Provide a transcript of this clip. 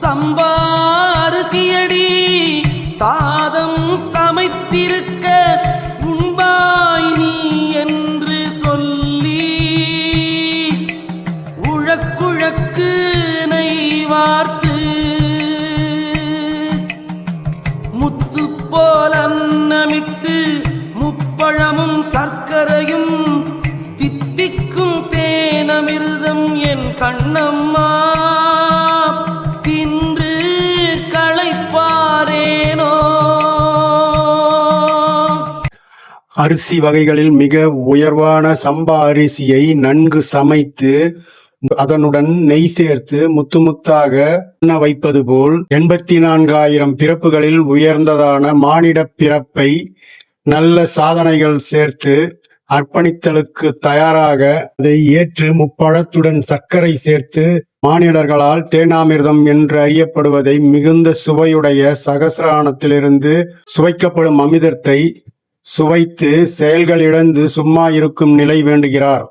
சம்பாரிசியடி சாதம் சமைத்திருக்க உண்பாய் நீ என்று சொல்லி உழக்குழக்கு நெய் வார்த்து முத்து போல் அன்னமிட்டு முப்பழமும் சர்க்கரையும் தித்திக்கும் தேனமிர்தம் என் கண்ணம்மா தின்று களைப்பாரேனோ. அரிசி வகைகளில் மிக உயர்வான சம்பா அரிசியை நன்கு சமைத்து அதனுடன் நெய் சேர்த்து முத்து முத்தாக உண்ண வைப்பது போல் 84,000 பிறப்புகளில் உயர்ந்ததான மானிட பிறப்பை நல்ல சாதனைகள் சேர்த்து அர்ப்பணித்தலுக்கு தயாராக அதை ஏற்று முப்பழத்துடன் சர்க்கரை சேர்த்து மானிடர்களால் தேனாமிர்தம் என்று அறியப்படுவதை மிகுந்த சுவையுடைய சகசிரானத்திலிருந்து சுவைக்கப்படும் அமிர்தத்தை சுவைத்து செயல்களிழந்து சும்மா இருக்கும் நிலை வேண்டுகிறார்.